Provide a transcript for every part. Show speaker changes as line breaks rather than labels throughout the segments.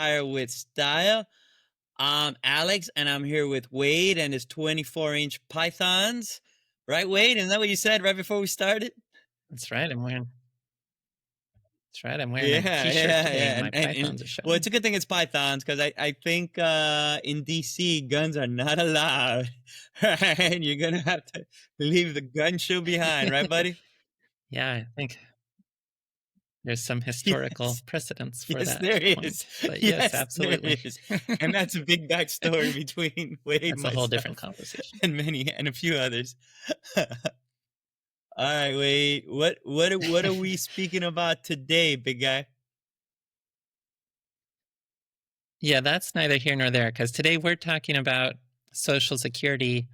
Retire with Style. I'm Alex, and I'm here with Wade and his 24-inch pythons. Right, Wade? Isn't that what you said right before we started?
That's right. I'm wearing a
Yeah,
t-shirt
yeah,
today
yeah.
and my pythons are
Well,
showing.
it's a good thing it's pythons because I think in DC guns are not allowed. Right? You're gonna have to leave the gun shoe behind, right, buddy?
Yeah, I think there's some historical
Yes.
precedence for
Yes,
that
there is.
point. But yes,
Yes, there
absolutely.
is. And that's a big backstory between Wade,
That's a whole different
myself,
conversation.
and a few others. All right, Wade. What are we speaking about today, big guy?
Yeah, that's neither here nor there because today we're talking about Social Security.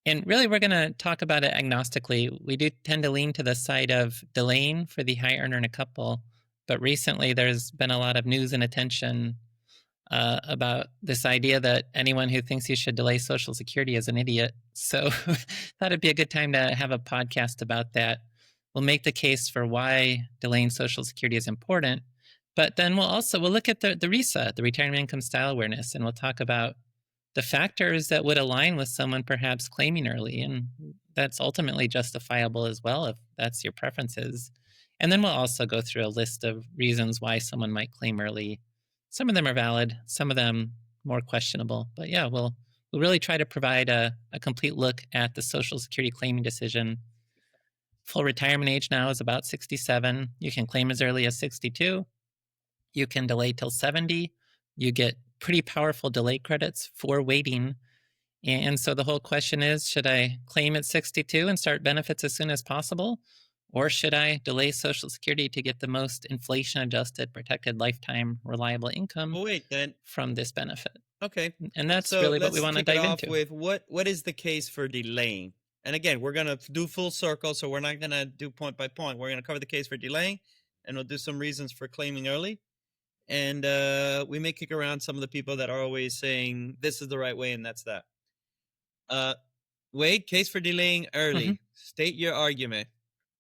And really, we're going to talk about it agnostically. We do tend to lean to the side of delaying for the high earner in a couple. But recently, there's been a lot of news and attention about this idea that anyone who thinks you should delay Social Security is an idiot. So thought it'd be a good time to have a podcast about that. We'll make the case for why delaying Social Security is important, but then we'll look at the RISA, the Retirement Income Style Awareness, and we'll talk about the factors that would align with someone perhaps claiming early, and that's ultimately justifiable as well if that's your preferences. And then we'll also go through a list of reasons why someone might claim early. Some of them are valid, some of them more questionable. But yeah, we'll really try to provide a complete look at the Social Security claiming decision. Full retirement age now is about 67. You can claim as early as 62. You can delay till 70. You get pretty powerful delay credits for waiting. And so the whole question is, should I claim at 62 and start benefits as soon as possible? Or should I delay Social Security to get the most inflation-adjusted, protected lifetime reliable income
Well, wait then.
from this benefit?
Okay.
And that's
So
really what we
let's
want to
kick it
dive
off
into.
with what is the case for delaying? And again, we're gonna do full circle, so we're not gonna do point by point. We're gonna cover the case for delaying, and we'll do some reasons for claiming early. And we may kick around some of the people that are always saying this is the right way and that's that. Uh, Wade, case for delaying
Mhm.
early. State your argument.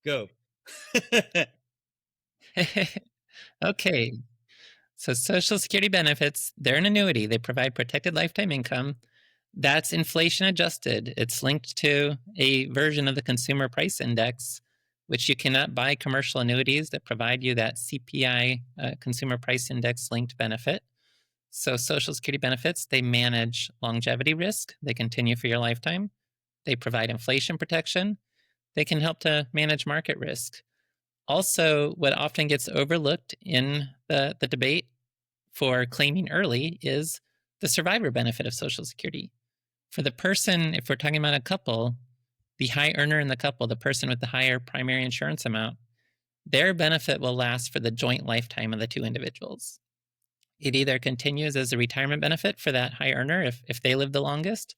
Go.
Okay, so Social Security benefits, they're an annuity. They provide protected lifetime income. That's inflation adjusted. It's linked to a version of the Consumer Price Index, which you cannot buy commercial annuities that provide you that CPI, Consumer Price Index linked benefit. So Social Security benefits, they manage longevity risk. They continue for your lifetime. They provide inflation protection. They can help to manage market risk. Also, what often gets overlooked in the debate for claiming early is the survivor benefit of Social Security. For the person, if we're talking about a couple, the high earner in the couple, the person with the higher primary insurance amount, their benefit will last for the joint lifetime of the two individuals. It either continues as a retirement benefit for that high earner if they live the longest,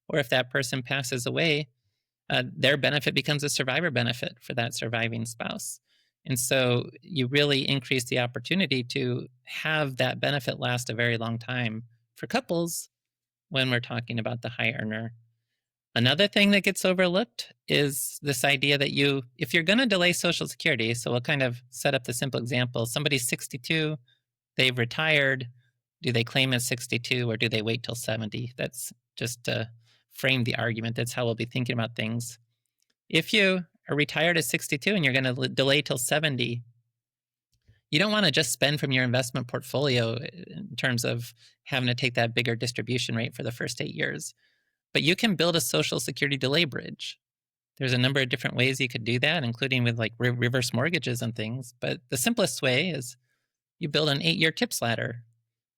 or if that person passes away, their benefit becomes a survivor benefit for that surviving spouse. And so you really increase the opportunity to have that benefit last a very long time for couples when we're talking about the high earner. Another thing that gets overlooked is this idea that if you're going to delay Social Security, so we'll kind of set up the simple example. Somebody's 62, they've retired. Do they claim at 62 or do they wait till 70? That's just to frame the argument. That's how we'll be thinking about things. If you are retired at 62 and you're going to delay till 70, you don't want to just spend from your investment portfolio in terms of having to take that bigger distribution rate for the first 8 years. But you can build a Social Security delay bridge. There's a number of different ways you could do that, including with like reverse mortgages and things. But the simplest way is you build an 8-year TIPS ladder.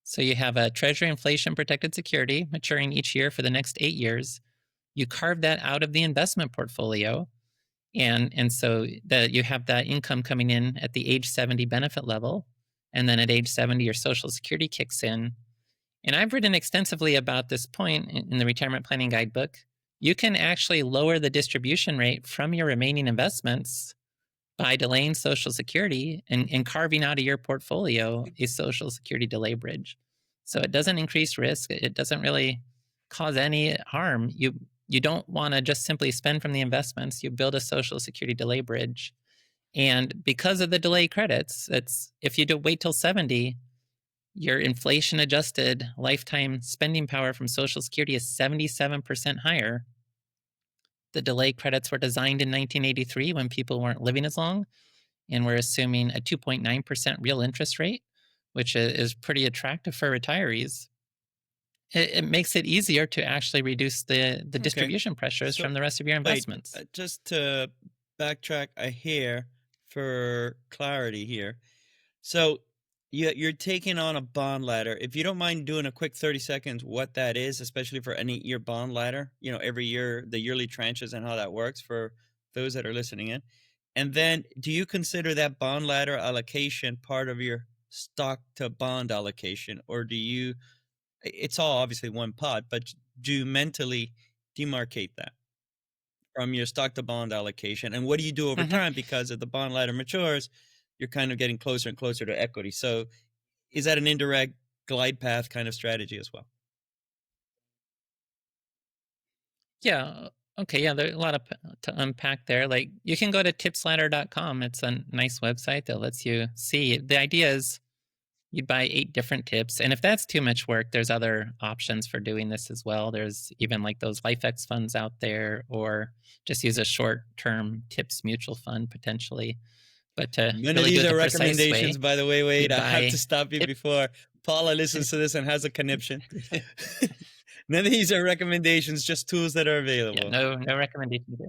So you have a Treasury inflation protected security maturing each year for the next 8 years. You carve that out of the investment portfolio. And so that you have that income coming in at the age 70 benefit level. And then at age 70, your Social Security kicks in. And I've written extensively about this point in the Retirement Planning Guidebook. You can actually lower the distribution rate from your remaining investments by delaying Social Security and carving out of your portfolio a Social Security delay bridge. So it doesn't increase risk. It doesn't really cause any harm. You don't want to just simply spend from the investments. You build a Social Security delay bridge. And because of the delay credits, it's if you do wait till 70, your inflation adjusted lifetime spending power from Social Security is 77% higher. The delay credits were designed in 1983 when people weren't living as long, and we're assuming a 2.9% real interest rate, which is pretty attractive for retirees. It makes it easier to actually reduce the
Okay.
distribution pressures
So
from the rest of your
wait,
investments.
just to backtrack a hair for clarity here. So you're taking on a bond ladder. If you don't mind doing a quick 30 seconds, what that is, especially for an 8-year bond ladder, every year, the yearly tranches and how that works for those that are listening in. And then do you consider that bond ladder allocation part of your stock to bond allocation, or it's all obviously one pot, but do you mentally demarcate that from your stock to bond allocation? And what do you do over
Mhm.
time? Because as the bond ladder matures, you're kind of getting closer and closer to equity. So is that an indirect glide path kind of strategy as well?
Yeah. Okay. Yeah. There's a lot to unpack there. Like you can go to tipsladder.com. It's a nice website that lets you see. The idea is you'd buy 8 different tips. And if that's too much work, there's other options for doing this as well. There's even like those LifeX funds out there, or just use a short term tips mutual fund potentially. But to
None of
really do
these
it the
are
precise
recommendations,
way,
by the way, Wade.
you'd
I have
buy
to stop you
tip.
before Paula listens to this and has a conniption. None of these are recommendations, just tools that are
Yeah,
available.
no recommendations there.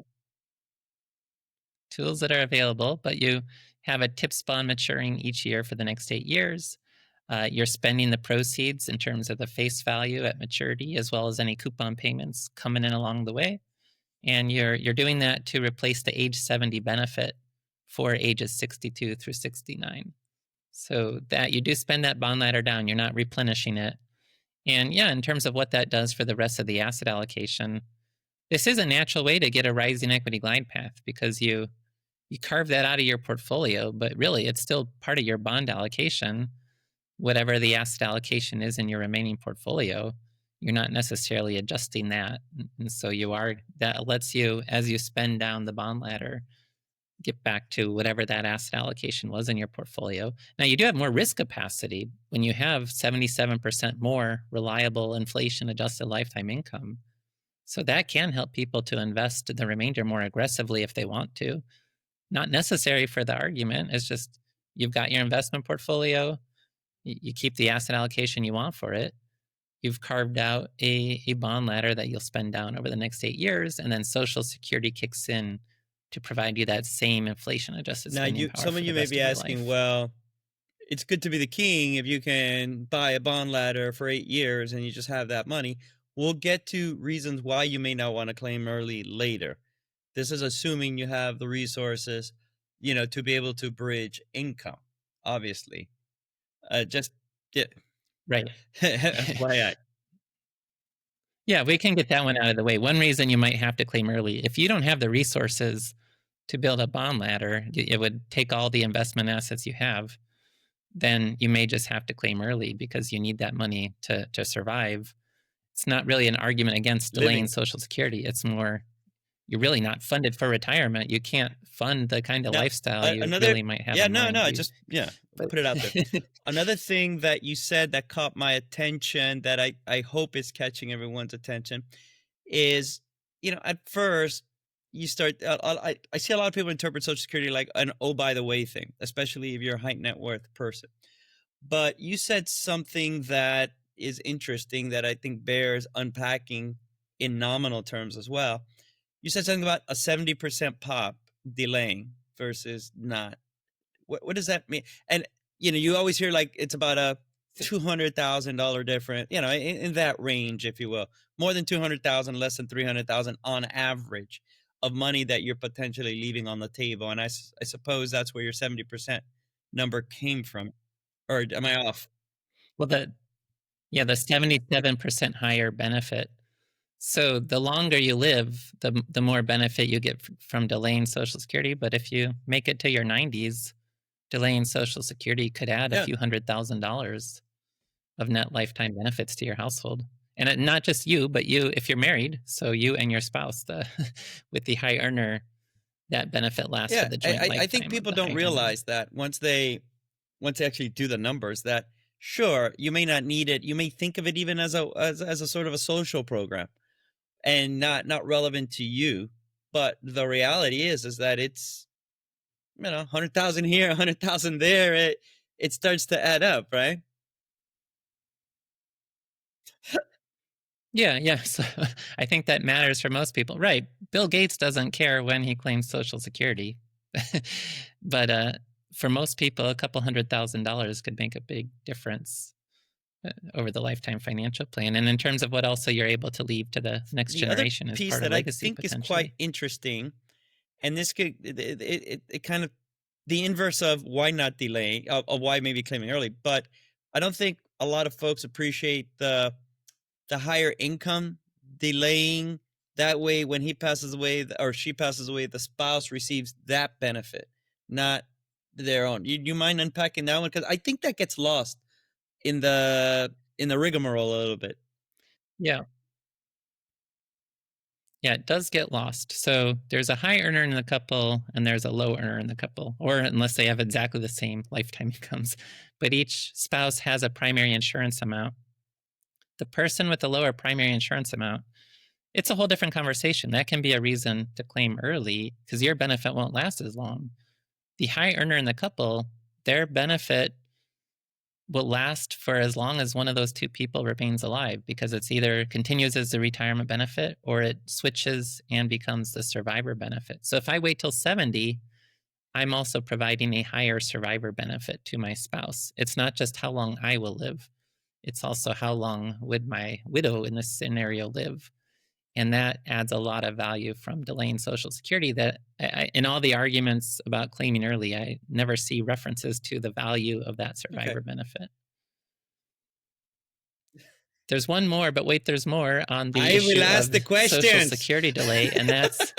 Tools that are available, but you have a tips bond maturing each year for the next 8 years. You're spending the proceeds in terms of the face value at maturity, as well as any coupon payments coming in along the way. And you're doing that to replace the age 70 benefit for ages 62 through 69. So that you do spend that bond ladder down, you're not replenishing it. And yeah, in terms of what that does for the rest of the asset allocation, this is a natural way to get a rising equity glide path because you carve that out of your portfolio, but really it's still part of your bond allocation. Whatever the asset allocation is in your remaining portfolio, you're not necessarily adjusting that. And so that lets you, as you spend down the bond ladder, get back to whatever that asset allocation was in your portfolio. Now, you do have more risk capacity when you have 77% more reliable inflation adjusted lifetime income. So that can help people to invest the remainder more aggressively if they want to. Not necessary for the argument. It's just you've got your investment portfolio, you keep the asset allocation you want for it. You've carved out a bond ladder that you'll spend down over the next 8 years, and then Social Security kicks in to provide you that same inflation adjusted
Now,
spending power
some
for
of
the
you may
rest
be
of your
asking,
life.
well, it's good to be the king if you can buy a bond ladder for 8 years and you just have that money. We'll get to reasons why you may not want to claim early later. This is assuming you have the resources, to be able to bridge income, obviously. Just yeah,
Right.
FYI.
Yeah, we can get that one out of the way. One reason you might have to claim early, if you don't have the resources to build a bond ladder, it would take all the investment assets you have. Then you may just have to claim early because you need that money to survive. It's not really an argument against delaying
Living.
Social Security. It's more you're really not funded for retirement. You can't fund the kind of
Now,
lifestyle you
another
really might have
yeah,
in
no,
mind.
no, just yeah,
But
put it out there. Another thing that you said that caught my attention that I hope is catching everyone's attention is, at first you start I see a lot of people interpret Social Security like an oh by the way thing, especially if you're a high net worth person. But you said something that is interesting that I think bears unpacking in nominal terms as well. You said something about a 70% pop delaying versus not. What does that mean? And you always hear like it's about a $200,000 difference, in that range, if you will. More than 200,000, less than 300,000 on average of money that you're potentially leaving on the table. And I suppose that's where your 70% number came from. Or am I off?
well, the 77% higher benefit. So the longer you live, the more benefit you get from delaying Social Security. But if you make it to your 90s, delaying Social Security could add a
Yeah.
few $100,000 of net lifetime benefits to your household. And not just you, but you if you're married. So you and your spouse, the with the high earner, that benefit lasts for
Yeah.
the joint
I think
lifetime of
people
the
don't
high earner.
realize that once they actually do the numbers, that Sure, you may not need it. You may think of it even as a sort of a social program and not relevant to you. But the reality is that it's 100,000 here, 100,000 there. It starts to add up, right?
Yeah, yeah. So I think that matters for most people. Right. Bill Gates doesn't care when he claims Social Security. But for most people, a couple $100,000 could make a big difference over the lifetime financial plan. And in terms of what also you're able to leave to the next
The other
generation as
piece
part of
that I
legacy
think is quite
potentially.
interesting, and this could it kind of the inverse of why not delay, of why maybe claiming early, but I don't think a lot of folks appreciate the higher income delaying. That way, when he passes away or she passes away, the spouse receives that benefit, not their own. You mind unpacking that one? Because I think that gets lost in the rigmarole a little bit.
Yeah. Yeah, it does get lost. So there's a high earner in the couple and there's a low earner in the couple, or unless they have exactly the same lifetime incomes. But each spouse has a primary insurance amount. The person with the lower primary insurance amount, it's a whole different conversation. That can be a reason to claim early because your benefit won't last as long. The high earner in the couple, their benefit will last for as long as one of those two people remains alive because it's either continues as the retirement benefit or it switches and becomes the survivor benefit. So if I wait till 70, I'm also providing a higher survivor benefit to my spouse. It's not just how long I will live, it's also how long would my widow in this scenario live. And that adds a lot of value from delaying Social Security that in all the arguments about claiming early, I never see references to the value of that
Okay.
survivor benefit. There's one more, but wait, there's more on the
I will
issue
ask
of
the
Social
questions.
Security delay, and that's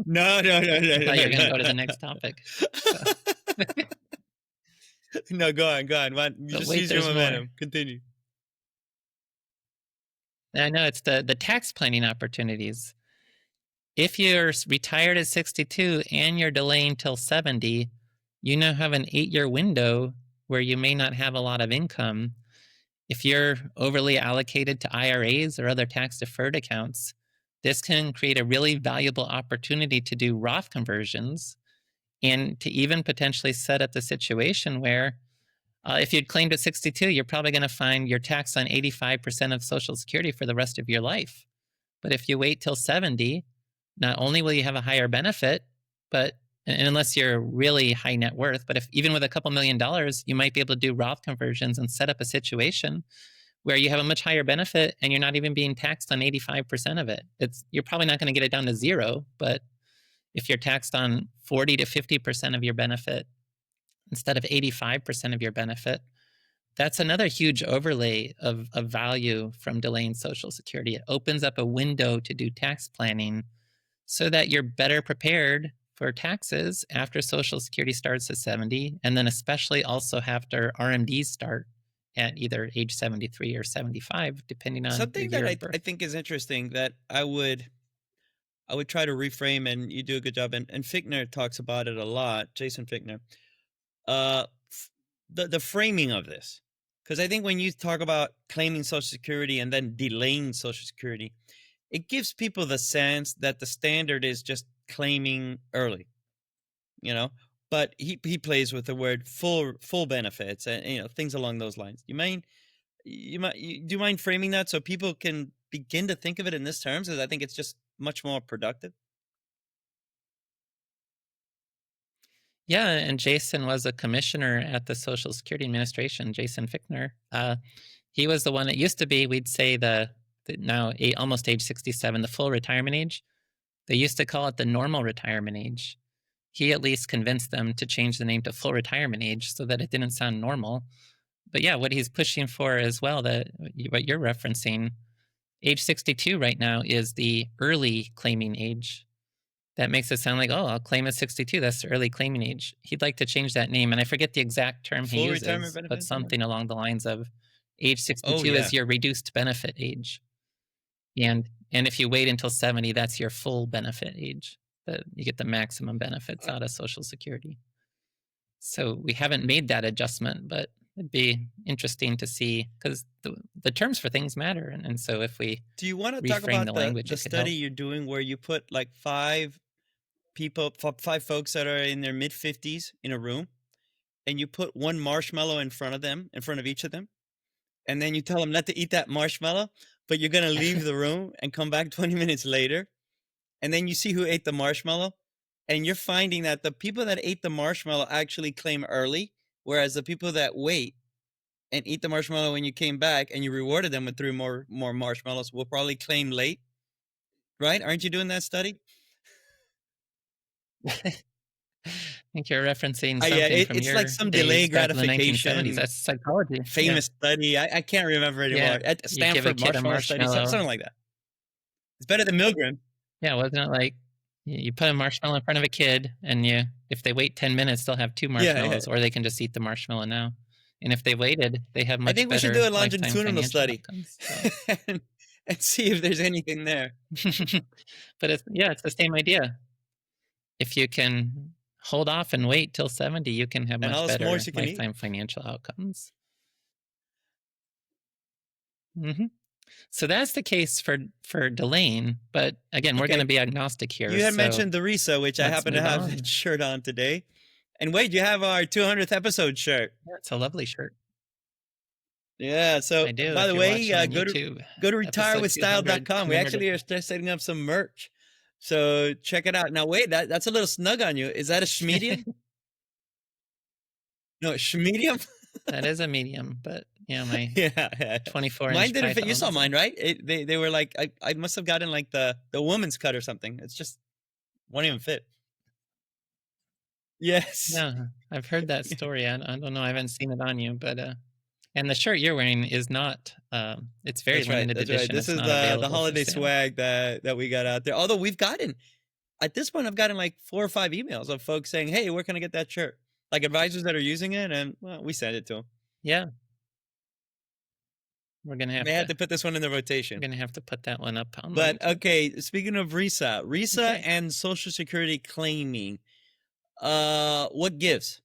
No, no, no, no,
I
no,
thought you
no,
were going to
no,
go to the
no,
next topic. So,
no. Go on, go on. You
but
just
wait,
use your
there's more.
momentum. Continue.
And I know it's the tax planning opportunities. If you're retired at 62 and you're delaying till 70, you now have an 8-year window where you may not have a lot of income. If you're overly allocated to IRAs or other tax deferred accounts, this can create a really valuable opportunity to do Roth conversions and to even potentially set up the situation where if you'd claimed at 62, you're probably going to find you're taxed on 85% of Social Security for the rest of your life. But if you wait till 70, not only will you have a higher benefit, but unless you're really high net worth, but if even with a couple $1,000,000, you might be able to do Roth conversions and set up a situation where you have a much higher benefit and you're not even being taxed on 85% of it. You're probably not going to get it down to zero, but if you're taxed on 40 to 50% of your benefit instead of 85% of your benefit, that's another huge overlay of value from delaying Social Security. It opens up a window to do tax planning so that you're better prepared for taxes after Social Security starts at 70, and then especially also after RMDs start at either age 73 or 75, depending on your
Something that
year of
I
birth.
think is interesting that I would try to reframe, and you do a good job. And Fichtner talks about it a lot. Jason Fichtner. Uh, the framing of this, because I think when you talk about claiming Social Security and then delaying Social Security, it gives people the sense that the standard is just claiming early, you know. But he plays with the word full benefits and things along those lines. Do you mind framing that so people can begin to think of it in this terms? Because I think it's just much more productive.
Yeah, and Jason was a commissioner at the Social Security Administration, Jason Fichtner. He was the one that used to be, we'd say the now almost age 67, the full retirement age. They used to call it the normal retirement age. He at least convinced them to change the name to full retirement age so that it didn't sound normal. But yeah, what he's pushing for as well, what you're referencing, age 62 right now is the early claiming age. That makes it sound like, oh, I'll claim at 62. That's the early claiming age. He'd like to change that name. And I forget the exact term he
Full retirement
uses, but
benefits.
something along the lines of age
Oh
62
yeah.
is your reduced benefit age. And if you wait until 70, that's your full benefit age. You get the maximum benefits out of Social Security. So we haven't made that adjustment, but it'd be interesting to see because the terms for things matter. And so if we
Do you want to talk
reframe
about
the
the
language,
the
it could
study
help.
you're doing where you put like five folks that are in their mid 50s in a room, and you put one marshmallow in front of them, in front of each of them, and then you tell them not to eat that marshmallow, but you're gonna leave the room and come back 20 minutes later, and then you see who ate the marshmallow, and you're finding that the people that ate the marshmallow actually claim early, whereas the people that wait and eat the marshmallow when you came back and you rewarded them with three more marshmallows will probably claim late, right? Aren't you doing that study?
I think you're referencing
Yeah,
something from
it's like
your
some delay
days back in the 1970s.
gratification
That's psychology. Yeah.
famous study. I can't remember
Yeah.
anymore. At
You give a
Stanford
kid a
marshmallow study,
marshmallow.
something like that. It's better than Milgram.
Yeah. Wasn't it like you put a marshmallow in front of a kid and if they wait 10 minutes, they'll have two
Yeah, yeah.
marshmallows or they can just eat the marshmallow now. And if they waited, they have
I
much
think we should do
better
a
lifetime
longitudinal
financial
study
outcomes. So,
and, and see if there's anything there.
but it's the same idea. If you can hold off and wait till 70, you can have
And
much
all the s'mores
better
you can eat.
lifetime financial outcomes. hmm So that's the case for delaying. But again, we're going to
Okay.
be agnostic here.
You had
So
mentioned the RISA, which I
let's
happen to
move
have that
on.
shirt on today. And wait, you have our 200th episode shirt.
Yeah, it's a lovely shirt.
Yeah. So
I do.
by
If
the
you're
way,
watching on
go to
YouTube, episode 200,
retirewithstyle.com. We
commemorative.
actually are setting up some merch. So check it out. Now wait, that's a little snug on you. Is that a medium? No, medium.
That is a medium, but my
Yeah.
24
Mine
inch
didn't fit. You
python
saw
doesn't.
mine, right? They were like I must have gotten like the woman's cut or something. It's just won't even fit. Yes.
Yeah, I've heard that story. I don't know. I haven't seen it on you, but and the shirt you're wearing is not. It's very
That's right.
limited
That's right.
edition.
This
It's
is
not
the
available for
holiday
sale.
swag that we got out there. Although we've gotten at this point, I've gotten like 4 or 5 emails of folks saying, "Hey, where can I get that shirt?" Like advisors that are using it, and well, we send it to them.
Yeah, we're gonna have
May have
to.
to put this one in the
We're
rotation.
gonna have to put that one up on the
But
YouTube.
okay, speaking of RISA
Okay.
and Social Security claiming, what gives?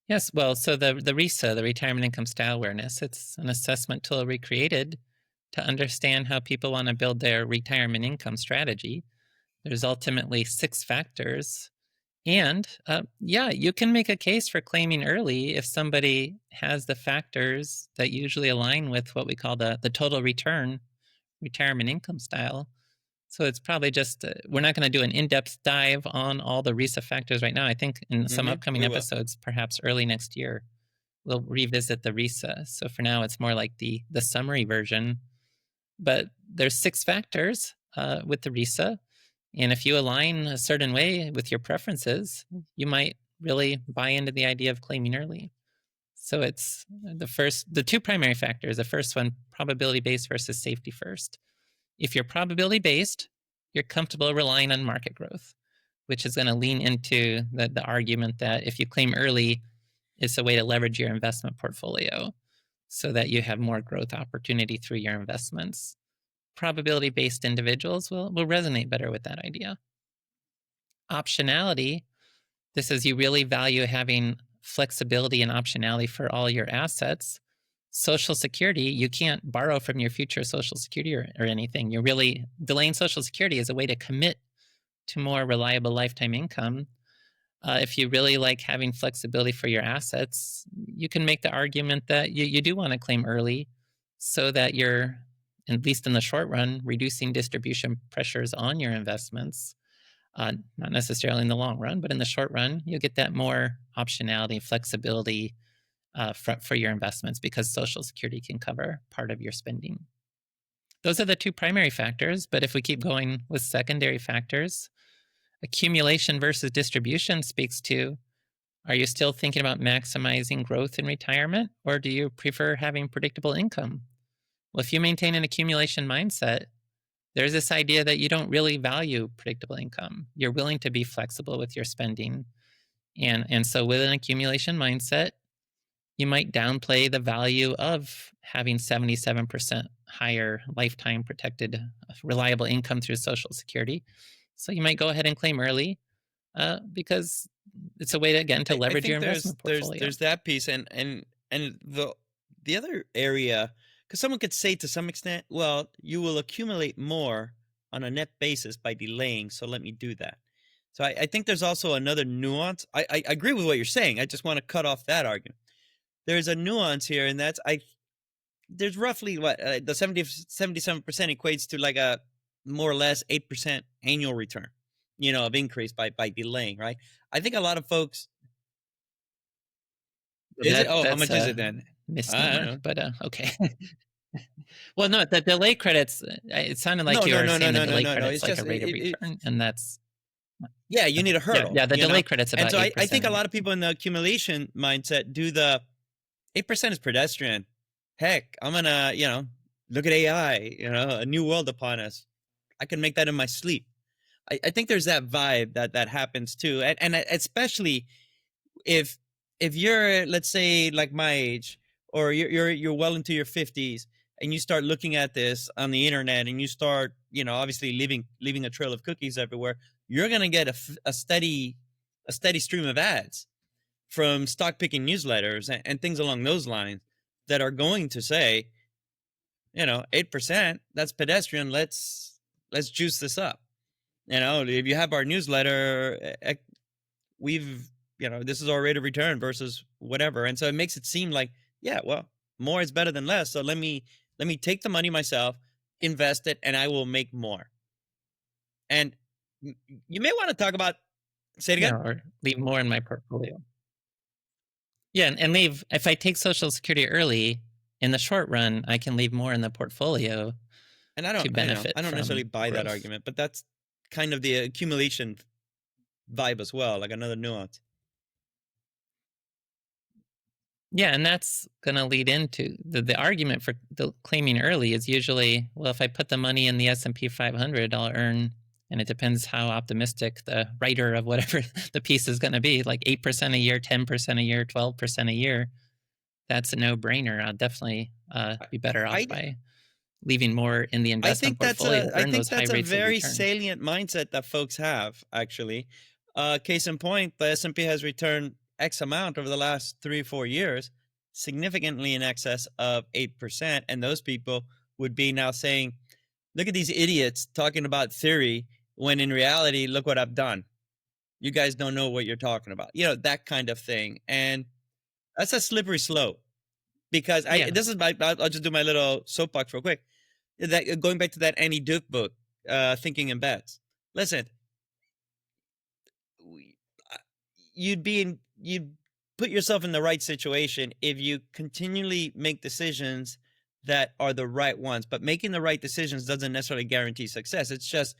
Yes. Well, so the RISA, the Retirement Income Style Awareness, it's an assessment tool we created to understand how people want to build their retirement income strategy. There's ultimately 6 factors. And yeah, you can make a case for claiming early if somebody has the factors that usually align with what we call the total return retirement income style. So it's probably just, we're not going to do an in-depth dive on all the RISA factors right now. I think in some upcoming
We will.
episodes, perhaps early next year, we'll revisit the RISA. So for now, it's more like the summary version. But there's 6 factors with the RISA. And if you align a certain way with your preferences, you might really buy into the idea of claiming early. So it's the 2 primary factors. The first one, probability based versus safety first. If you're probability based, you're comfortable relying on market growth, which is going to lean into the argument that if you claim early, it's a way to leverage your investment portfolio so that you have more growth opportunity through your investments. Probability based individuals will resonate better with that idea. Optionality, this is you really value having flexibility and optionality for all your assets. Social Security, you can't borrow from your future Social Security or anything. You're really delaying Social Security as a way to commit to more reliable lifetime income. If you really like having flexibility for your assets, you can make the argument that you do want to claim early so that you're, at least in the short run, reducing distribution pressures on your investments. Not necessarily in the long run, but in the short run, you'll get that more optionality, flexibility for your investments because Social Security can cover part of your spending. Those are the 2 primary factors, but if we keep going with secondary factors, accumulation versus distribution speaks to, are you still thinking about maximizing growth in retirement, or do you prefer having predictable income? Well, if you maintain an accumulation mindset, there's this idea that you don't really value predictable income. You're willing to be flexible with your spending. And so with an accumulation mindset, you might downplay the value of having 77% higher lifetime protected reliable income through Social Security. So you might go ahead and claim early. because it's a way to, again, to
I
leverage your
think
investment portfolio.
there's that piece, and the other area, because someone could say to some extent, well, you will accumulate more on a net basis by delaying, so let me do that. So I think there's also another nuance. I agree with what you're saying. I just want to cut off that argument. There's a nuance here, and that's I there's roughly what the 77% equates to like a more or less 8% annual return, of increase by delaying, right? I think a lot of folks. Is it? Oh, how
That's
much is
a
it then? I don't
misnomer,
know.
but okay. Well, no, the delay credits. It sounded like
No,
you
no,
were
no, no,
saying the
no, no,
delay
no, no.
credits
It's
like a
just
rate of return, and that's
yeah, you need a
yeah,
hurdle,
yeah. The delay credits
And
about
so
eight
I
percent
think a
annual.
lot of people in the accumulation mindset do the 8% is pedestrian. Heck, I'm gonna, look at AI, a new world upon us. I can make that in my sleep. I think there's that vibe that happens too. And especially if you're, let's say, like my age, or you're well into your 50s, and you start looking at this on the internet, and you start, obviously leaving a trail of cookies everywhere, you're going to get a steady stream of ads from stock picking newsletters and things along those lines that are going to say, 8%, that's pedestrian, let's juice this up. If you have our newsletter, we've, this is our rate of return versus whatever. And so it makes it seem like, yeah, well, more is better than less. So let me take the money myself, invest it, and I will make more. And you may want to talk about, say it
Yeah,
again.
or leave more in my portfolio. Yeah, and leave if I take Social Security early, in the short run, I can leave more in the portfolio
And
to
I
benefit
don't necessarily
from
buy that
growth.
argument, but that's kind of the accumulation vibe as well, like another nuance.
Yeah, and that's going to lead into the argument for the claiming early is usually, well, if I put the money in the S&P 500, I'll earn, and it depends how optimistic the writer of whatever the piece is going to be, like 8% a year, 10% a year, 12% a year. That's a no-brainer. I'll definitely be better off
I
by leaving more in the
I
investment
think that's
portfolio
a
to
I
earn
think
those high
that's a
rates of
very
return.
salient mindset that folks have, actually. Case in point, the S&P has returned X amount over the last 3 or 4 years, significantly in excess of 8%. And those people would be now saying, look at these idiots talking about theory when in reality, look what I've done. You guys don't know what you're talking about. That kind of thing. And that's a slippery slope, because
Yeah,
I'll just do my little soapbox real quick. That going back to that Annie Duke book, Thinking in Bets. Listen, uh, you'd put yourself in the right situation if you continually make decisions that are the right ones. But making the right decisions doesn't necessarily guarantee success. It's just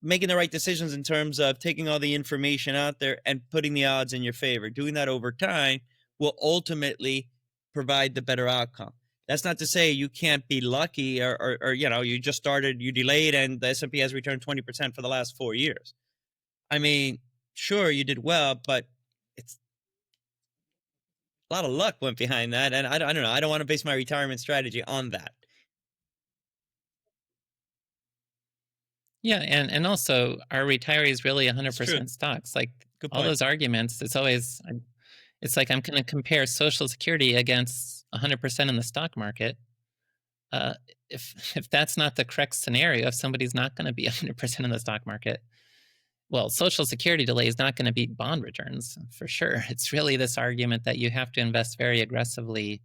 making the right decisions in terms of taking all the information out there and putting the odds in your favor. Doing that over time will ultimately provide the better outcome. That's not to say you can't be lucky, or you just started, you delayed, and the S&P has returned 20% for the last 4 years. I mean, sure, you did well, but it's a lot of luck went behind that, and I don't know. I don't want to base my retirement strategy on that.
yeah, and also, are retirees really
It's true.
100% stocks? Like
Good
all
point.
those arguments, it's like I'm going to compare Social Security against 100% in the stock market. Uh, if that's not the correct scenario, if somebody's not going to be 100% in the stock market, well, Social Security delay is not going to beat bond returns for sure. It's really this argument that you have to invest very aggressively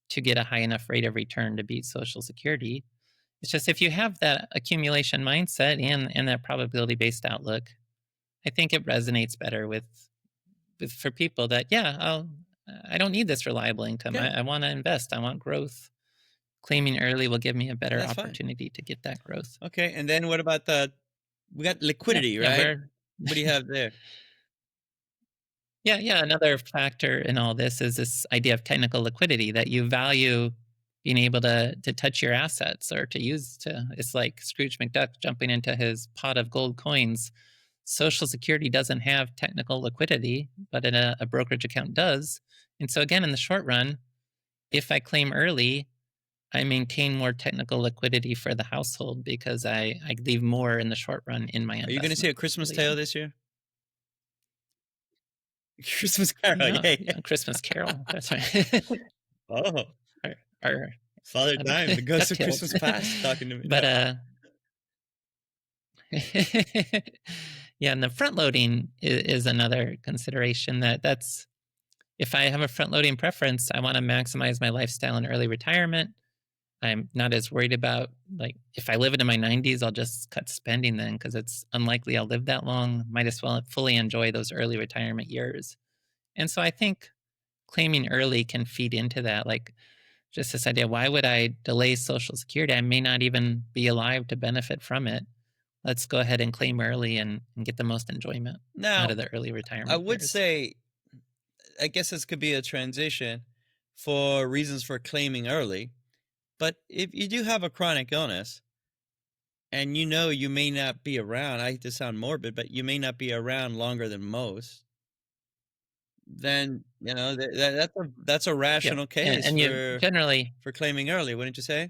to get a high enough rate of return to beat Social Security. It's just if you have that accumulation mindset and that probability based outlook, I think it resonates better with for people that I don't need this reliable income.
Yeah,
I want to invest. I want growth. Claiming early will give me a
and
better
that's fine.
opportunity to get that growth.
Okay, and then what about we got
Yeah,
liquidity,
yeah,
right?
we're
What do you have there?
yeah, yeah. Another factor in all this is this idea of technical liquidity that you value being able to touch your assets or to use to. It's like Scrooge McDuck jumping into his pot of gold coins. Social Security doesn't have technical liquidity, but a brokerage account does. And so again, in the short run, if I claim early, I maintain more technical liquidity for the household because I leave more in the short run in my
Are you going to see
investment
a Christmas
portfolio.
tale this year? Christmas Carol,
No,
yay.
yeah, Christmas Carol. That's right.
Oh,
Our
Father Time, the ghost of
DuckTales.
Christmas past talking to me.
But
No.
yeah, and the front loading is another consideration. That's if I have a front loading preference, I want to maximize my lifestyle in early retirement. I'm not as worried about, like, if I live into my 90s, I'll just cut spending then because it's unlikely I'll live that long. Might as well fully enjoy those early retirement years. And so I think claiming early can feed into that. Like, just this idea, why would I delay Social Security? I may not even be alive to benefit from it. Let's go ahead and claim early and get the most enjoyment out
Now,
of the early
I
retirement
would
years.
say, I guess this could be a transition for reasons for claiming early. But if you do have a chronic illness and you know you may not be around, I hate to sound morbid, but you may not be around longer than most, then that's a
Yep.
rational case
And you generally,
for claiming early, wouldn't you say?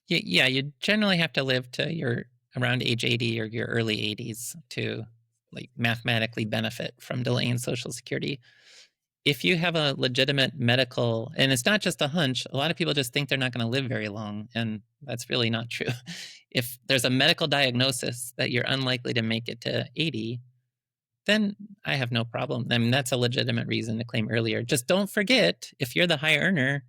yeah, you generally have to live to your around age 80 or your early 80s to, like, mathematically benefit from delaying Social Security. If you have a legitimate medical, and it's not just a hunch, a lot of people just think they're not going to live very long, and that's really not true. If there's a medical diagnosis that you're unlikely to make it to 80, then I have no problem. I mean, that's a legitimate reason to claim earlier. Just don't forget, if you're the high earner,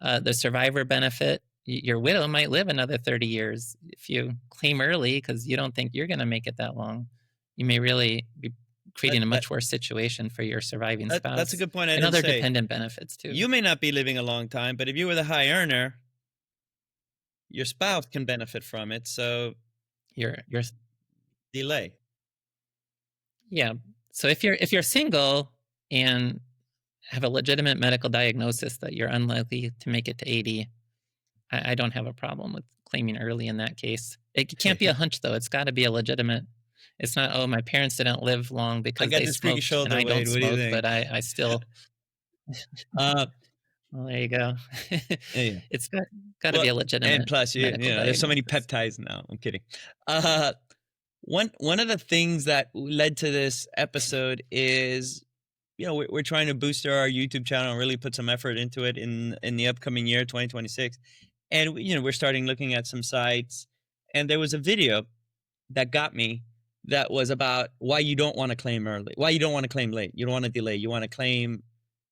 the survivor benefit, your widow might live another 30 years. If you claim early because you don't think you're going to make it that long, you may really be
That,
creating a
that,
much worse situation for your surviving
that's a
spouse
good point I
and
didn't
other
say.
dependent benefits too.
You may not be living a long time, but if you were the high earner, your spouse can benefit from it. So
You're
delay.
yeah. So if you're single and have a legitimate medical diagnosis that you're unlikely to make it to 80, I don't have a problem with claiming early in that case. It can't be a hunch though. It's got to be a legitimate. It's not, oh, my parents didn't live long
I
because
got
they
this squeaky
smoked and
shoulder,
I don't
Wade. What do you
smoke, but
think?
I still.
Uh,
Well, there you go.
yeah.
It's got to
Well,
be a
and
legitimate
plus,
medical
there's so many
diagnosis.
peptides now. I'm kidding. Uh, one of the things that led to this episode is, we're trying to boost our YouTube channel and really put some effort into it in the upcoming year, 2026. And we're starting looking at some sites, and there was a video that got me that was about why you don't want to claim early, why you don't want to claim late, you don't want to delay, you want to claim.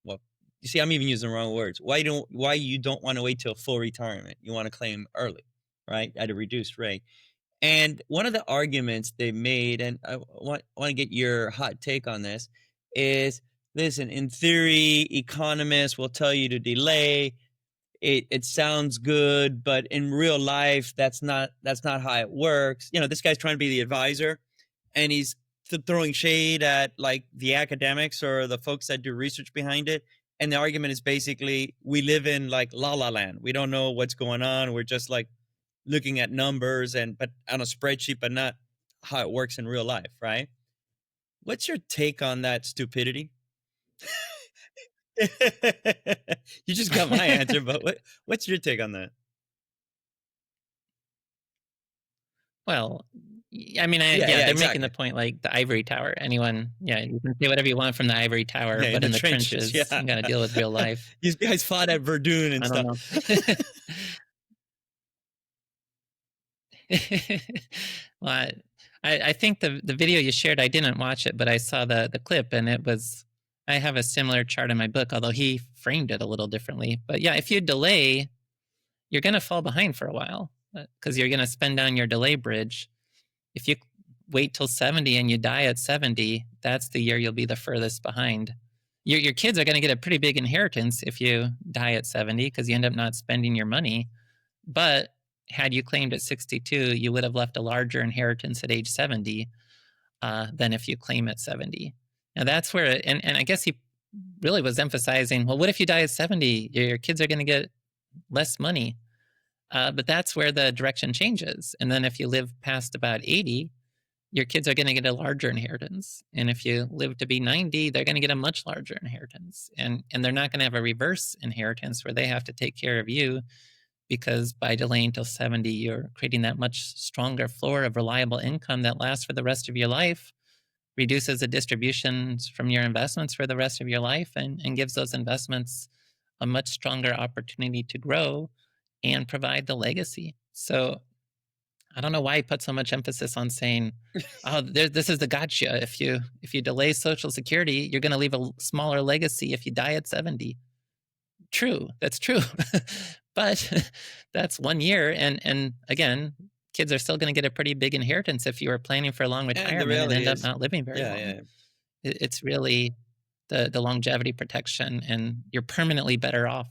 Well, you see, I'm even using the wrong words. Why you don't want to wait till full retirement? You want to claim early, right, at a reduced rate. And one of the arguments they made, and I want to get your hot take on this, is, listen, in theory, economists will tell you to delay. It sounds good, but in real life, that's not how it works. This guy's trying to be the advisor, and he's throwing shade at, like, the academics or the folks that do research behind it. And the argument is basically, we live in, like, la la land. We don't know what's going on. We're just, like, looking at numbers but on a spreadsheet, but not how it works in real life, right? What's your take on that stupidity? You just got my answer, but what's your take on that?
Well, I mean,
Yeah,
they're making the
exactly.
point, like the ivory tower. Anyone, yeah, you can say whatever you want from the ivory tower,
Yeah, in
but
the
in the
trenches.
trenches,
Yeah,
you got to deal with real life.
these guys fought at Verdun and
I don't
stuff.
know. Well, I think the video you shared, I didn't watch it, but I saw the clip, and it was. I have a similar chart in my book, although he framed it a little differently. But yeah, if you delay, you're going to fall behind for a while because you're going to spend down your delay bridge. If you wait till 70 and you die at 70, that's the year you'll be the furthest behind. Your kids are going to get a pretty big inheritance if you die at 70 because you end up not spending your money. But had you claimed at 62, you would have left a larger inheritance at age 70 than if you claim at 70. Now that's where, and I guess he really was emphasizing, well, what if you die at 70? Your kids are going to get less money. But that's where the direction changes. And then if you live past about 80, your kids are going to get a larger inheritance. And if you live to be 90, they're going to get a much larger inheritance. And they're not going to have a reverse inheritance where they have to take care of you because by delaying till 70, you're creating that much stronger floor of reliable income that lasts for the rest of your life. reduces the distributions from your investments for the rest of your life, and gives those investments a much stronger opportunity to grow and provide the legacy. So I don't know why he put so much emphasis on saying, "Oh, this is the gotcha. If you delay Social Security, you're going to leave a smaller legacy if you die at 70." True, that's true, but that's 1 year, and again, kids are still going to get a pretty big inheritance if you were planning for a long
And the
retirement and
reality
end up
is,
not living very
yeah,
long.
yeah.
It's really the longevity protection, and you're permanently better off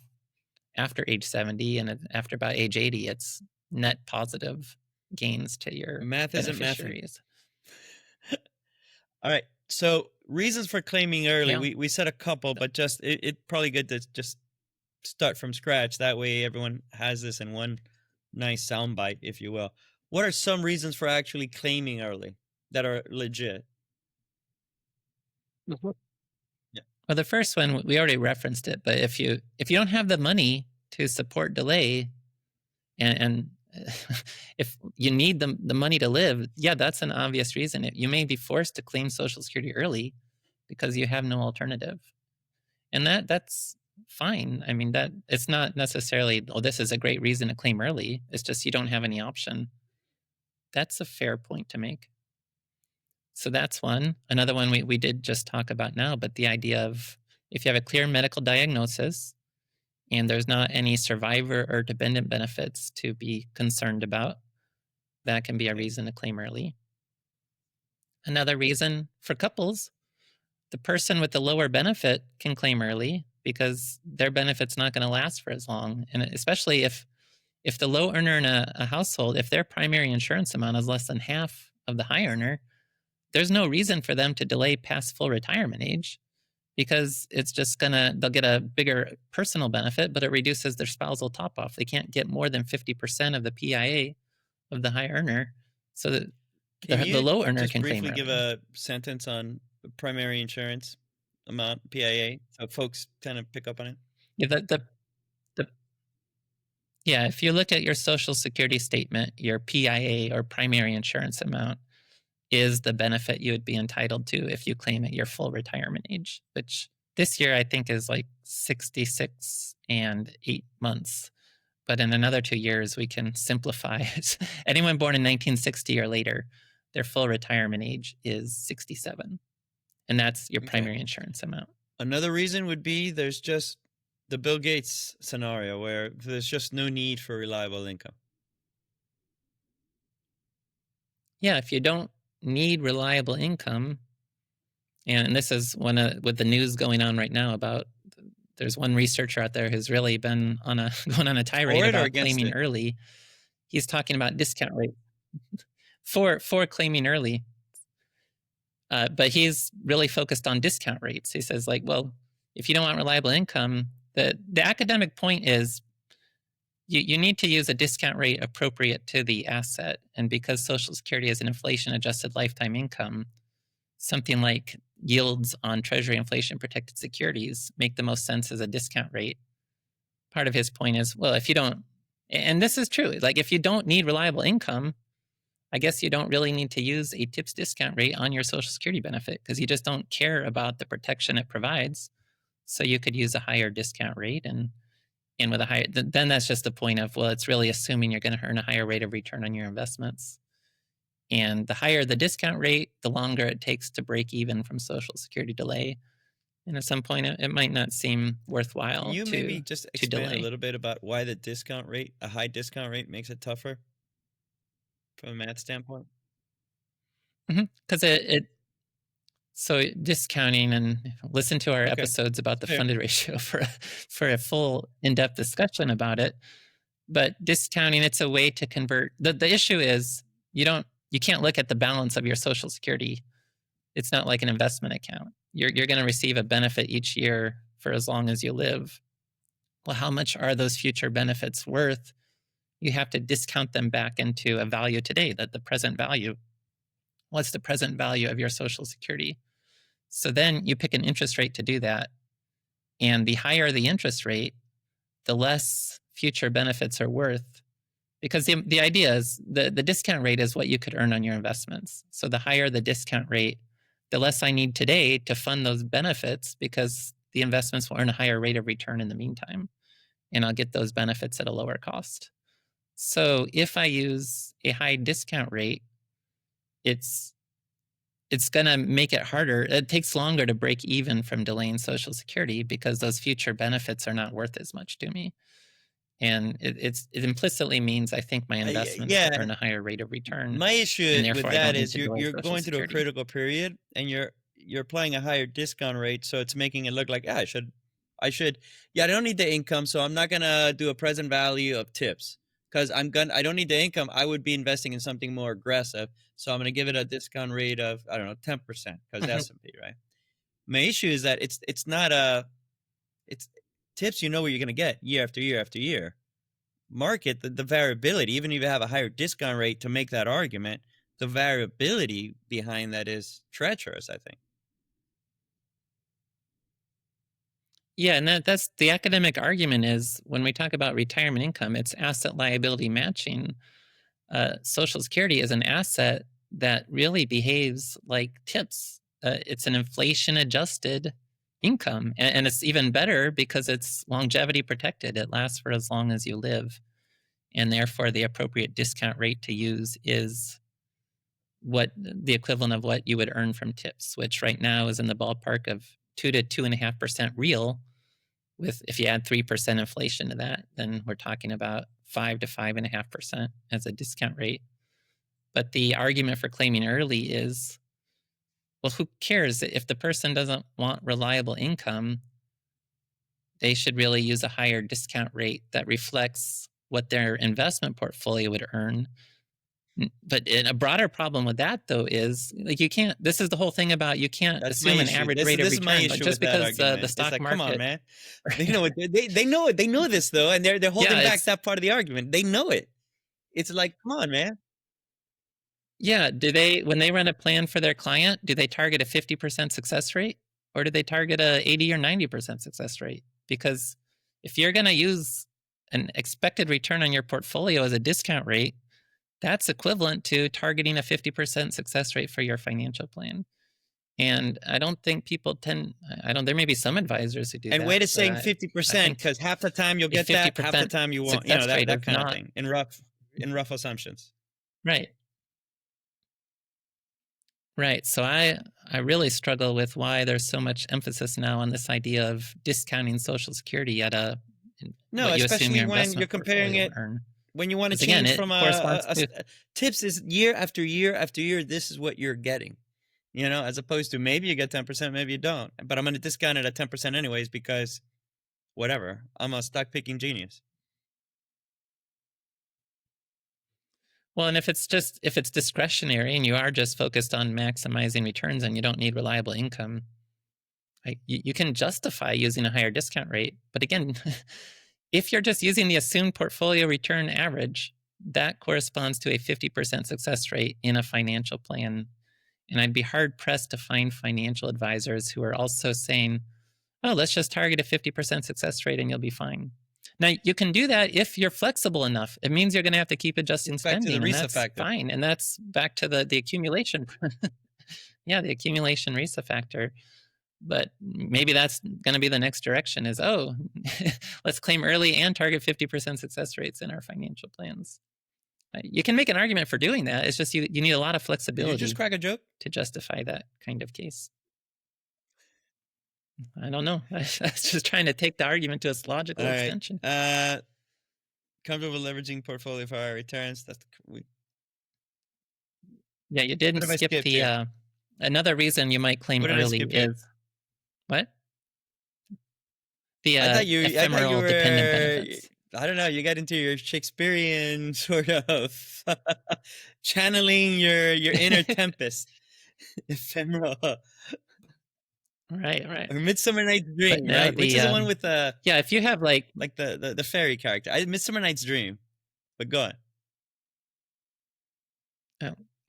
after age 70, and after about age 80, it's net positive gains to your
Math isn't mathing.
beneficiaries.
All right. So reasons for claiming early.
Yeah.
We said a couple, but just it probably good to just start from scratch. That way everyone has this in one nice soundbite, if you will. What are some reasons for actually claiming early that are legit?
Mhm.
Yeah.
Well, the first one we already referenced it, but if you don't have the money to support delay, and if you need the money to live, yeah, that's an obvious reason. You may be forced to claim Social Security early because you have no alternative, and that's fine. I mean, that it's not necessarily, oh, this is a great reason to claim early. It's just you don't have any option. That's a fair point to make. So that's one. Another one we did just talk about now, but the idea of if you have a clear medical diagnosis and there's not any survivor or dependent benefits to be concerned about, that can be a
Okay.
reason to claim early. Another reason for couples, the person with the lower benefit can claim early because their benefit's not going to last for as long. And especially if the low earner in a household, if their primary insurance amount is less than half of the high earner, there's no reason for them to delay past full retirement age because it's just they'll get a bigger personal benefit, but it reduces their spousal top off. They can't get more than 50% of the PIA of the high earner. So that
Can
the
you
low earner
just
can claim
briefly give
early.
a sentence on primary insurance amount, PIA, so folks kind of pick up on it?
Yeah, the yeah, if you look at your Social Security statement, your PIA or primary insurance amount is the benefit you would be entitled to if you claim at your full retirement age, which this year I think is like 66 and 8 months. But in another 2 years, we can simplify it. Anyone born in 1960 or later, their full retirement age is 67. And that's your
Okay.
primary insurance amount.
Another reason would be there's just the Bill Gates scenario where there's just no need for reliable income.
Yeah, if you don't need reliable income, and this is with the news going on right now about, there's one researcher out there who's really been going on a tirade
For it or
about
against
claiming
it?
early. He's talking about discount rate for claiming early. But he's really focused on discount rates. He says, like, well, if you don't want reliable income, the academic point is you need to use a discount rate appropriate to the asset. And because Social Security is an inflation adjusted lifetime income, something like yields on Treasury inflation protected securities make the most sense as a discount rate. Part of his point is, well, if you don't, and this is true, like if you don't need reliable income, I guess you don't really need to use a TIPS discount rate on your Social Security benefit because you just don't care about the protection it provides. So you could use a higher discount rate, and with a higher, then that's just the point of, well, it's really assuming you're going to earn a higher rate of return on your investments. And the higher the discount rate, the longer it takes to break even from Social Security delay. And at some point, it might not seem
Can
worthwhile
you maybe just
to
expand a
delay.
little bit about why the discount rate, a high discount rate, makes it tougher from a math standpoint?
Because so discounting, and listen to our
Okay,
episodes about
it's
the
fair.
funded ratio for a full in-depth discussion about it. But discounting, it's a way to convert. The issue is you can't look at the balance of your Social Security. It's not like an investment account. You're going to receive a benefit each year for as long as you live. Well, how much are those future benefits worth? You have to discount them back into a value today, that the present value. What's the present value of your Social Security? So then you pick an interest rate to do that. And the higher the interest rate, the less future benefits are worth. Because the idea is the discount rate is what you could earn on your investments. So the higher the discount rate, the less I need today to fund those benefits, because the investments will earn a higher rate of return in the meantime, and I'll get those benefits at a lower cost. So if I use a high discount rate, it's going to make it harder. It takes longer to break even from delaying Social Security because those future benefits are not worth as much to me. And it implicitly means I think my investments will
Yeah.
earn a higher rate of return,
My
and
issue with
therefore I
that
don't need
is
to delay
you're
Social
going through a
Security.
critical period, and you're applying a higher discount rate, so it's making it look like I should yeah, I don't need the income, so I'm not gonna do a present value of tips because I don't need the income. I would be investing in something more aggressive, so I'm gonna give it a discount rate of, I don't know, 10% because
Mhm.
S&P, right? My issue is that it's not a it's tips. You know what you're gonna get year after year after year. Market, the variability, even if you have a higher discount rate to make that argument, the variability behind that is treacherous, I think.
Yeah, and that's the academic argument is when we talk about retirement income, it's asset liability matching. Social Security is an asset that really behaves like tips. It's an inflation adjusted income, and it's even better because it's longevity protected. It lasts for as long as you live, and therefore the appropriate discount rate to use is what the equivalent of what you would earn from tips, which right now is in the ballpark of 2 to 2.5% real. With if you add 3% inflation to that, then we're talking about 5 to 5.5% as a discount rate. But the argument for claiming early is, well, who cares if the person doesn't want reliable income? They should really use a higher discount rate that reflects what their investment portfolio would earn. But a broader problem with that, though, is like you can't. This is the whole thing about you can't
That's my
assume an
issue.
average
This
rate
is
of
this is my
return. Like
issue
just
with that
because the
argument. It's
stock
like, come on,
market,
man. They know it. They know it. They know this though, and they're
yeah,
holding back
it's
that part of the argument. They know it. It's like, come on, man.
yeah. Do they when they run a plan for their client, do they target a 50% success rate, or do they target a 80 or 90% success rate? Because if you're going to use an expected return on your portfolio as a discount rate, that's equivalent to targeting a 50% success rate for your financial plan. And I don't think people tend. I don't. There may be some advisors who do
And
that,
way to
but
saying
I
50%,
think
because half the time you'll
a
get that, half the
50%
time you won't.
success rate
That
is
kind of
not
thing in rough assumptions.
right. Right. So I really struggle with why there's so much emphasis now on this idea of discounting Social Security at
No,
what you assume
especially
your
when you're
investment
comparing
portfolio will
it
earn.
when you want to
Because again,
change
it
from
corresponds to
tips is year after year after year. This is what you're getting, as opposed to maybe you get 10%, maybe you don't. But I'm going to discount it at 10% anyways because whatever. I'm a stock picking genius.
well, and if it's discretionary and you are just focused on maximizing returns and you don't need reliable income, you can justify using a higher discount rate. But again, if you're just using the assumed portfolio return average, that corresponds to a 50% success rate in a financial plan. And I'd be hard pressed to find financial advisors who are also saying, oh, let's just target a 50% success rate and you'll be fine. Now, you can do that if you're flexible enough. It means you're going to have to keep adjusting
It's back to the
spending, and
RISA
that's
factor.
fine. And that's back to the accumulation. Yeah, the accumulation RISA factor. But maybe that's going to be the next direction is, oh, let's claim early and target 50% success rates in our financial plans. You can make an argument for doing that. It's just you need a lot of
Did you
flexibility
just crack a joke?
to justify that kind of case. I don't know. I was just trying to take the argument to its
All
logical
right.
extension.
Comfortable leveraging portfolio for higher returns.
Yeah, you
What
didn't
have I
skip
skipped
the
here?
another reason you might claim
What did I
early
skip here?
is what? The
I thought you
ephemeral dependent
were.
benefits.
I don't know. You got into your Shakespearean sort of channeling your inner tempest, ephemeral,
Right.
or Midsummer Night's
But
Dream,
no,
right? Which
the
is the one with the
yeah, if you have like
like the fairy character. Midsummer Night's Dream. But go on.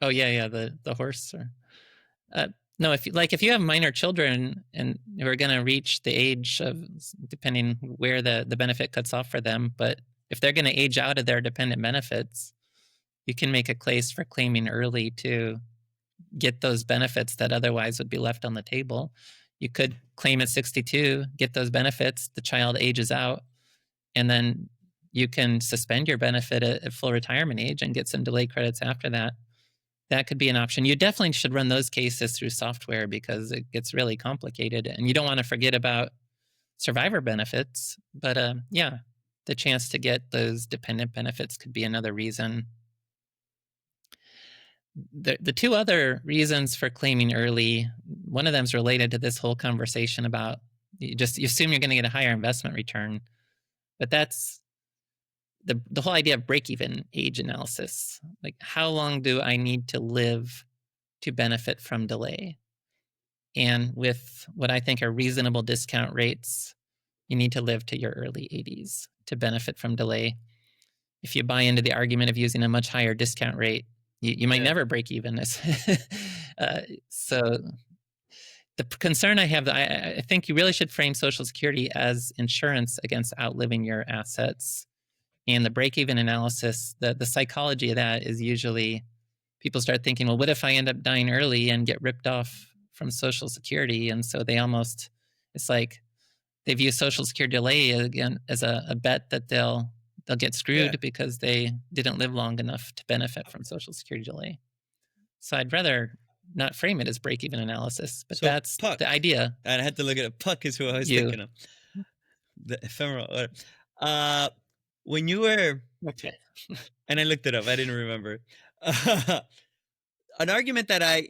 oh yeah, the horse or uh, no, if you have minor children and who are going to reach the age of depending where the benefit cuts off for them, but if they're going to age out of their dependent benefits, you can make a case for claiming early to get those benefits that otherwise would be left on the table. You could claim at 62, get those benefits, the child ages out, and then you can suspend your benefit at full retirement age and get some delay credits after that. That could be an option. You definitely should run those cases through software because it gets really complicated, and you don't want to forget about survivor benefits. But yeah, the chance to get those dependent benefits could be another reason. The two other reasons for claiming early, one of them is related to this whole conversation about you assume you're going to get a higher investment return, but that's the whole idea of break-even age analysis. Like, how long do I need to live to benefit from delay? And with what I think are reasonable discount rates, you need to live to your early 80s to benefit from delay. If you buy into the argument of using a much higher discount rate, you might never break even. So the concern I have, I think you really should frame Social Security as insurance against outliving your assets. And the break-even analysis, the psychology of that is usually people start thinking, well, what if I end up dying early and get ripped off from Social Security? And so they almost, it's like they view Social Security delay again as a bet that they'll get screwed because they didn't live long enough to benefit from Social Security delay. So I'd rather not frame it as break-even analysis, but so that's Puck, the idea.
And I had to look at it. Puck is who I was thinking of. The ephemeral. When you were,
okay,
and I looked it up, I didn't remember. An argument that I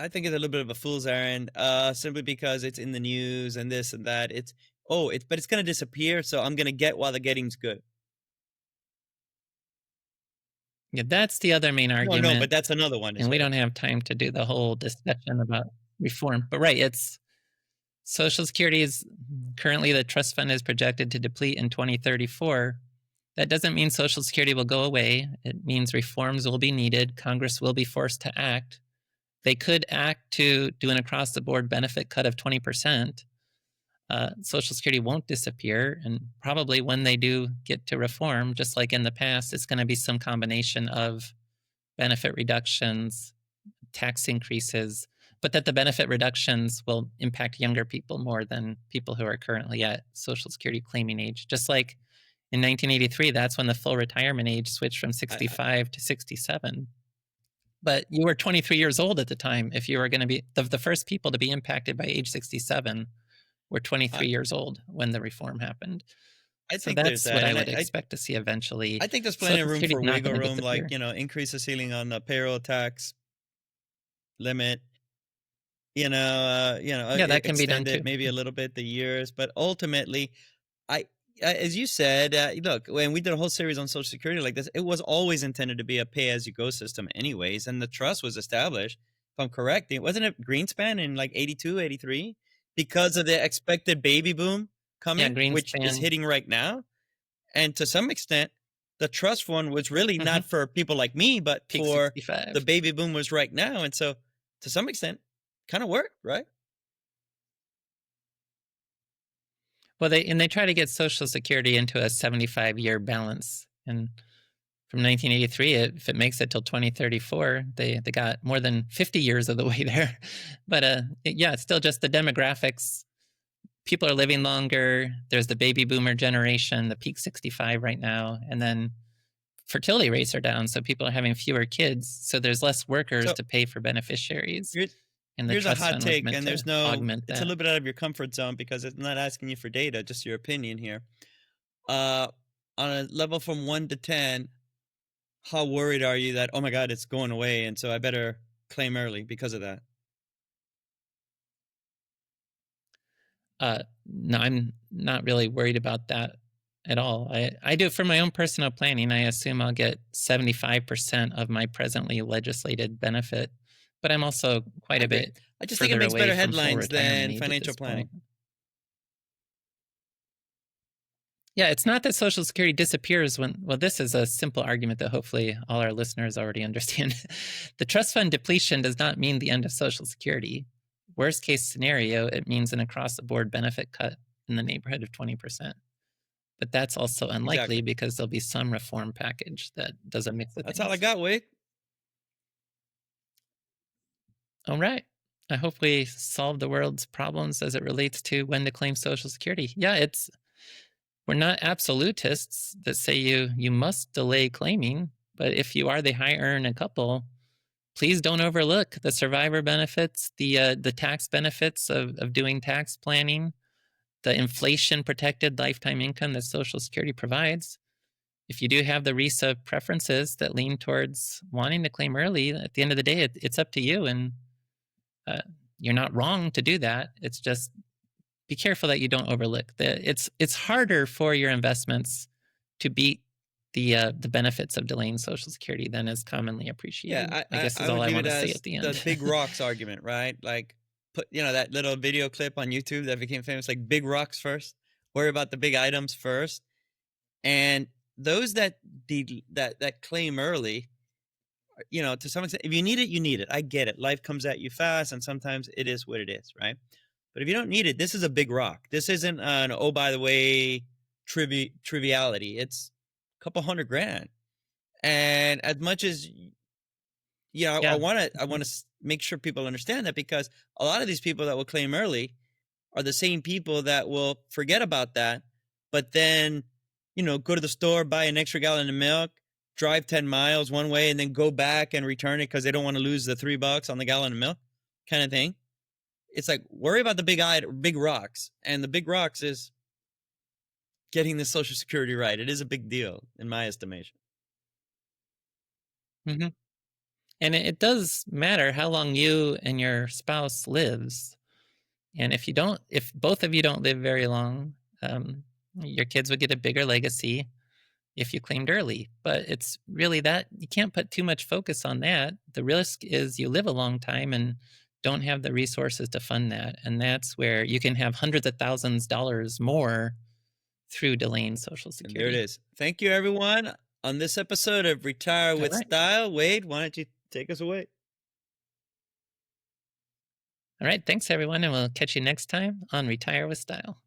think is a little bit of a fool's errand, simply because it's in the news and this and that. But it's going to disappear, so I'm going to get while the getting's good.
Yeah, that's the other main argument.
No, but that's another one.
And we don't have time to do the whole discussion about reform. But right, it's Social Security is currently, the trust fund is projected to deplete in 2034. That doesn't mean Social Security will go away. It means reforms will be needed. Congress will be forced to act. They could act to do an across-the-board benefit cut of 20%. Social Security won't disappear, and probably when they do get to reform, just like in the past, it's going to be some combination of benefit reductions, tax increases, but that the benefit reductions will impact younger people more than people who are currently at Social Security claiming age. Just like in 1983, that's when the full retirement age switched from 65 to 67. But you were 23 years old at the time. If you were going to be the first people to be impacted by age 67 were 23 years old when the reform happened. I think that's what I would expect to see eventually.
I think there's plenty of room for wiggle room, like, increase the ceiling on the payroll tax limit. Yeah,
that can be done too.
Maybe a little bit the years, but ultimately, as you said, look, when we did a whole series on Social Security like this, it was always intended to be a pay-as-you-go system anyways, and the trust was established, if I'm correct. Wasn't it Greenspan in like 82, 83? Because of the expected baby boom coming, which is hitting right now. And to some extent, the trust fund was really not for people like me, but
Peak
for
65.
the baby boom was right now. And so to some extent, kind of worked, right?
Well, they try to get Social Security into a 75-year balance. And from 1983, if it makes it till 2034, they got more than 50 years of the way there. But it's still just the demographics. People are living longer. There's the baby boomer generation, the peak 65 right now. And then fertility rates are down, so people are having fewer kids. So there's less workers to pay for beneficiaries. And
here's a hot take, and there's no, it's a little bit out of your comfort zone because it's not asking you for data, just your opinion here. On a level from 1 to 10, how worried are you that, oh my God, it's going away, and so I better claim early because of that?
No, I'm not really worried about that at all. I do it for my own personal planning. I assume I'll get 75% of my presently legislated benefit, but I'm also quite a bit.
I just think it makes better headlines than financial planning.
Yeah, it's not that Social Security disappears this is a simple argument that hopefully all our listeners already understand. The trust fund depletion does not mean the end of Social Security. Worst case scenario, it means an across-the-board benefit cut in the neighborhood of 20%. But that's also unlikely because there'll be some reform package that does a mix of things.
That's all I got, Wade.
All right. I hope we solve the world's problems as it relates to when to claim Social Security. Yeah, we're not absolutists that say you must delay claiming, but if you are the high earner couple, please don't overlook the survivor benefits, the tax benefits of doing tax planning, the inflation protected lifetime income that Social Security provides. If you do have the RISA preferences that lean towards wanting to claim early, at the end of the day, it's up to you, and uh, you're not wrong to do that. It's just be careful that you don't overlook it's harder for your investments to beat the benefits of delaying Social Security than is commonly
Yeah,
appreciated,
I,
I
I,
guess, is
I
all
would
I
view
want
it
to say
as
at the
the
end.
big rocks argument, right? Like, put that little video clip on YouTube that became famous, like big rocks first. Worry about the big items first, and those that claim early, to some extent, if you need it, you need it. I get it. Life comes at you fast, and sometimes it is what it is, right? But if you don't need it, this is a big rock. This isn't an oh by the way triviality. It's a couple $100,000, and as much as I
Yeah.
want to make sure people understand that, because a lot of these people that will claim early are the same people that will forget about that, but then go to the store, buy an extra gallon of milk, drive 10 miles one way, and then go back and return it because they don't want to lose the $3 on the gallon of milk, kind of thing. It's like, worry about the big rocks, and the big rocks is getting the Social Security right. It is a big deal in my estimation.
hmm and it does matter how long you and your spouse lives, and if both of you don't live very long, your kids would get a bigger legacy if you claimed early. But it's really that you can't put too much focus on that. The risk is you live a long time and don't have the resources to fund that. And that's where you can have hundreds of thousands of dollars more through delaying Social
And there it
Security.
is. Thank you, everyone, on this episode of Retire
All
with
right.
Style. Wade, why don't you take us away?
All right. Thanks, everyone. And we'll catch you next time on Retire with Style.